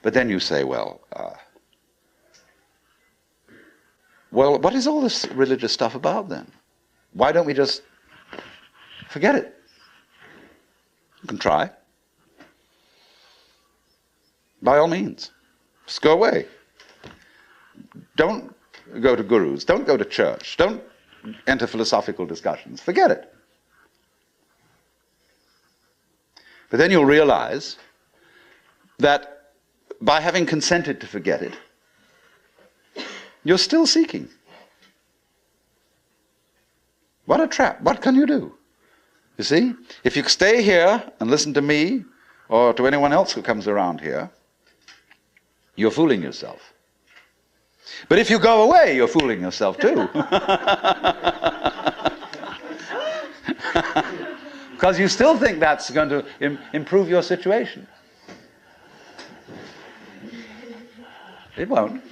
But then you say, well, what is all this religious stuff about then? Why don't we just forget it? You can try. By all means. Just go away. Don't go to gurus. Don't go to church. Don't enter philosophical discussions. Forget it. But then you'll realize that by having consented to forget it, you're still seeking. What a trap. What can you do? You see? If you stay here and listen to me or to anyone else who comes around here, you're fooling yourself. But if you go away, you're fooling yourself too. Because you still think that's going to improve your situation. It won't.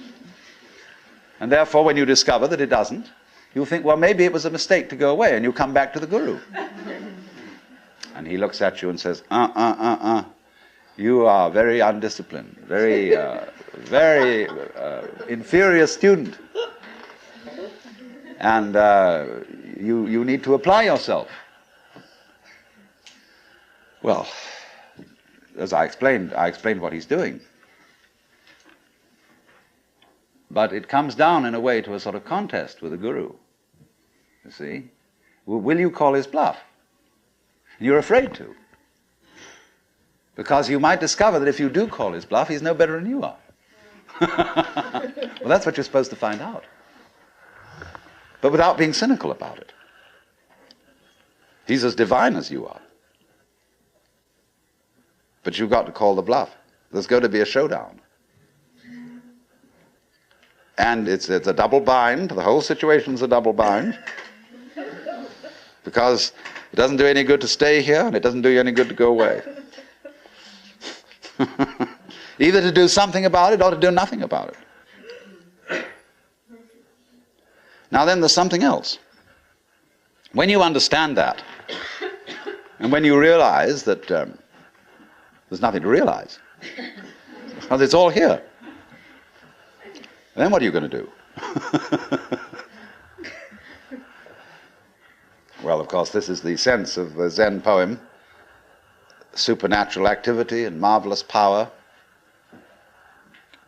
And therefore, when you discover that it doesn't, you'll think, well, maybe it was a mistake to go away, and you come back to the guru. And he looks at you and says, you are very undisciplined, very inferior student. And you need to apply yourself. Well, as I explained what he's doing. But it comes down in a way to a sort of contest with the guru. You see? Will you call his bluff? And you're afraid to. Because you might discover that if you do call his bluff, he's no better than you are. Well, that's what you're supposed to find out. But without being cynical about it. He's as divine as you are. But you've got to call the bluff. There's going to be a showdown. And it's a double bind. The whole situation's a double bind. Because it doesn't do any good to stay here, and it doesn't do you any good to go away. Either to do something about it or to do nothing about it. Now then, there's something else. When you understand that, and when you realize that there's nothing to realize, because it's all here, then what are you going to do? Well, of course, this is the sense of the Zen poem. Supernatural activity and marvelous power,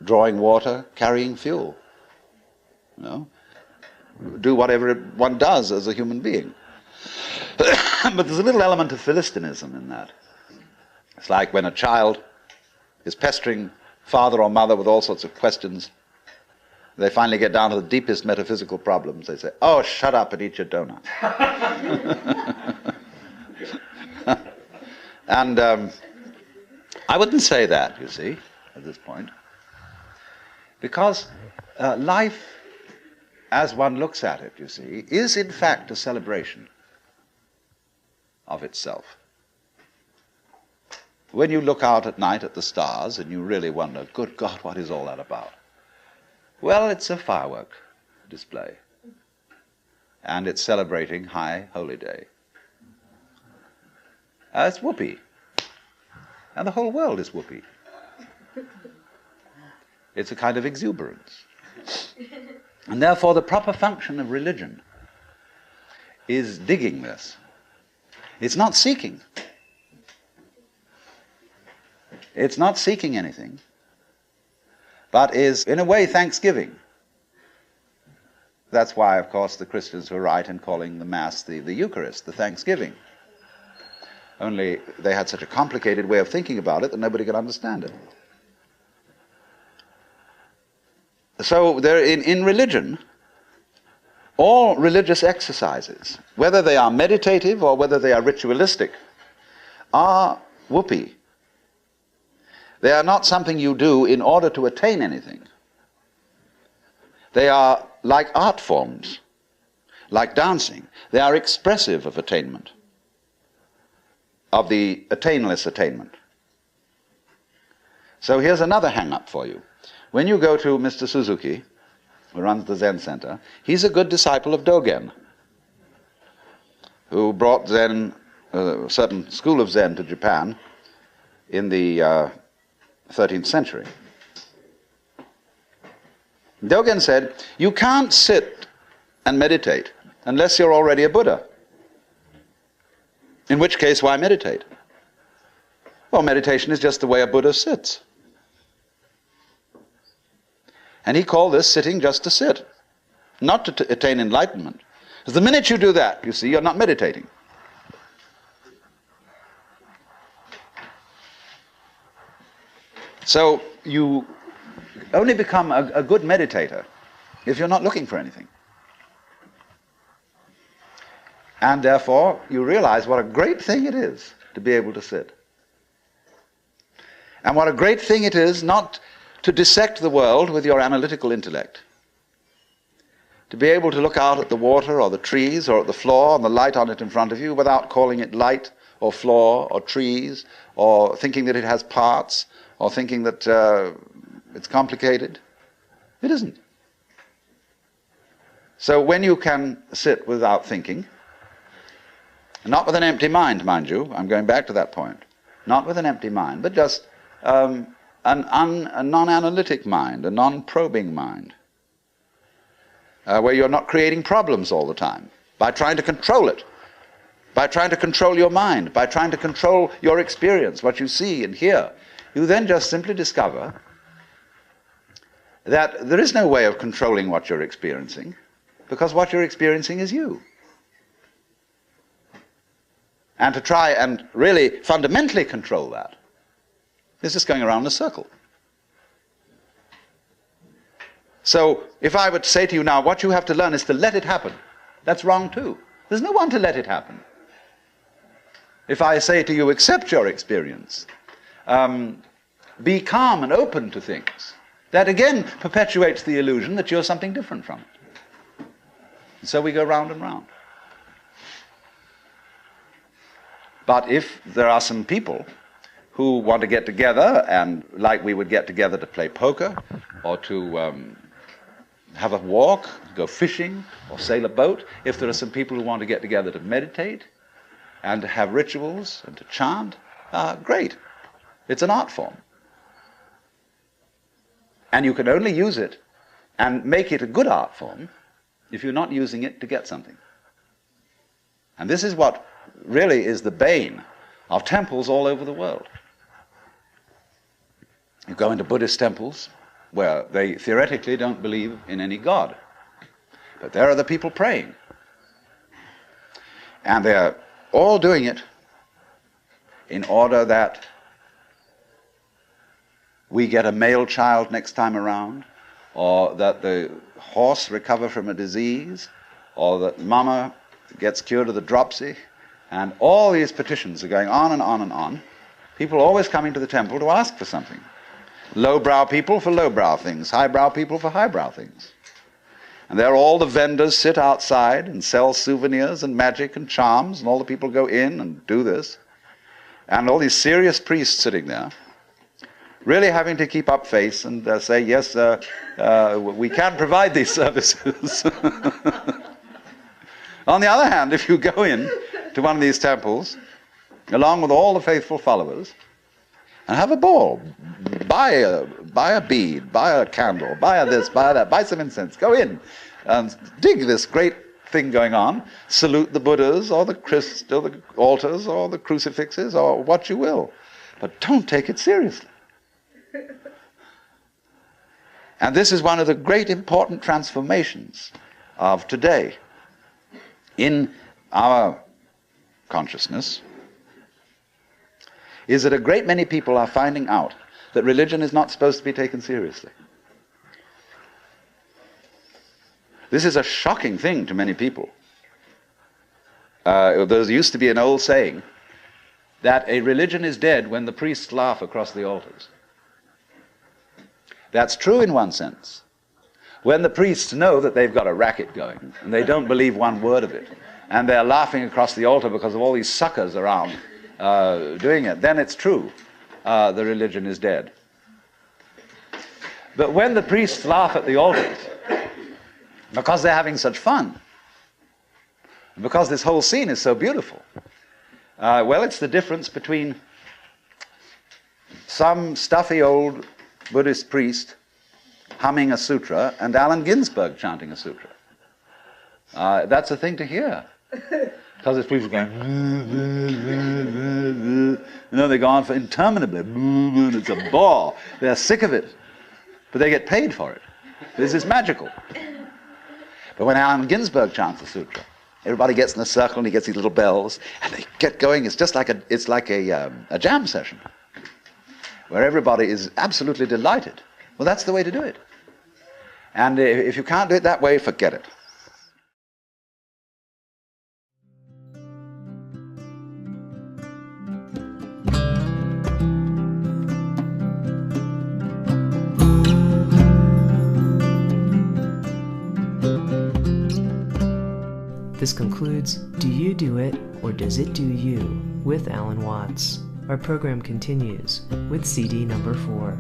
drawing water, carrying fuel. You know? Do whatever one does as a human being. But there's a little element of Philistinism in that. It's like when a child is pestering father or mother with all sorts of questions. They finally get down to the deepest metaphysical problems. They say, oh, shut up and eat your donut. And I wouldn't say that, you see, at this point. Because life, as one looks at it, you see, is in fact a celebration of itself. When you look out at night at the stars and you really wonder, good God, what is all that about? Well, it's a firework display. And it's celebrating High Holy Day. It's whoopee. And the whole world is whoopee. It's a kind of exuberance. And therefore the proper function of religion is digging this. It's not seeking. It's not seeking anything, but is, in a way, thanksgiving. That's why, of course, the Christians were right in calling the Mass the Eucharist, the thanksgiving. Only they had such a complicated way of thinking about it that nobody could understand it. So there, in religion, all religious exercises, whether they are meditative or whether they are ritualistic, are whoopee. They are not something you do in order to attain anything. They are like art forms, like dancing. They are expressive of attainment, of the attainless attainment. So here's another hang-up for you. When you go to Mr. Suzuki, who runs the Zen Center, he's a good disciple of Dogen, who brought Zen, a certain school of Zen to Japan in the 13th century. Dogen said, you can't sit and meditate unless you're already a Buddha. In which case, why meditate? Well, meditation is just the way a Buddha sits. And he called this sitting just to sit, not to attain enlightenment. Because the minute you do that, you see, you're not meditating. So you only become a good meditator if you're not looking for anything. And therefore, you realize what a great thing it is to be able to sit. And what a great thing it is not to dissect the world with your analytical intellect. To be able to look out at the water or the trees or at the floor and the light on it in front of you without calling it light or floor or trees or thinking that it has parts or thinking that it's complicated. It isn't. So when you can sit without thinking, not with an empty mind, mind you, I'm going back to that point, not with an empty mind, but just a non-analytic mind, a non-probing mind, where you're not creating problems all the time by trying to control it, by trying to control your mind, by trying to control your experience, what you see and hear. You then just simply discover that there is no way of controlling what you're experiencing, because what you're experiencing is you. And to try and really fundamentally control that is just going around in a circle. So if I were to say to you now, what you have to learn is to let it happen, that's wrong too. There's no one to let it happen. If I say to you, accept your experience, be calm and open to things, that again perpetuates the illusion that you're something different from it. And so we go round and round. But if there are some people who want to get together, and like we would get together to play poker, or to have a walk, go fishing, or sail a boat, if there are some people who want to get together to meditate, and to have rituals, and to chant, great. It's an art form. And you can only use it and make it a good art form if you're not using it to get something. And this is what really is the bane of temples all over the world. You go into Buddhist temples where they theoretically don't believe in any God. But there are the people praying. And they're all doing it in order that we get a male child next time around, or that the horse recover from a disease, or that mama gets cured of the dropsy. And all these petitions are going on and on and on. People always coming to the temple to ask for something. Lowbrow people for lowbrow things, highbrow people for highbrow things. And there all the vendors sit outside and sell souvenirs and magic and charms, and all the people go in and do this. And all these serious priests sitting there, really having to keep up face and say, yes, we can provide these services. On the other hand, if you go in to one of these temples, along with all the faithful followers, and have a ball, buy a bead, buy a candle, buy a this, buy that, buy some incense, go in and dig this great thing going on, salute the Buddhas or the altars or the crucifixes or what you will, but don't take it seriously. And this is one of the great important transformations of today in our consciousness, is that a great many people are finding out that religion is not supposed to be taken seriously. This is a shocking thing to many people. There used to be an old saying that a religion is dead when the priests laugh across the altars. That's true in one sense. When the priests know that they've got a racket going and they don't believe one word of it, and they're laughing across the altar because of all these suckers around doing it, then it's true. The religion is dead. But when the priests laugh at the altars because they're having such fun, and because this whole scene is so beautiful, well, it's the difference between some stuffy old Buddhist priest humming a sutra and Allen Ginsberg chanting a sutra. That's a thing to hear. Because it's people going, they go on for interminably, it's a bore. They're sick of it, but they get paid for it. This is magical. But when Allen Ginsberg chants the sutra, everybody gets in a circle and he gets these little bells, and they get going. It's just like a jam session, where everybody is absolutely delighted. Well, that's the way to do it. And if you can't do it that way, forget it. This concludes Do You Do It or Does It Do You with Alan Watts. Our program continues with CD number 4.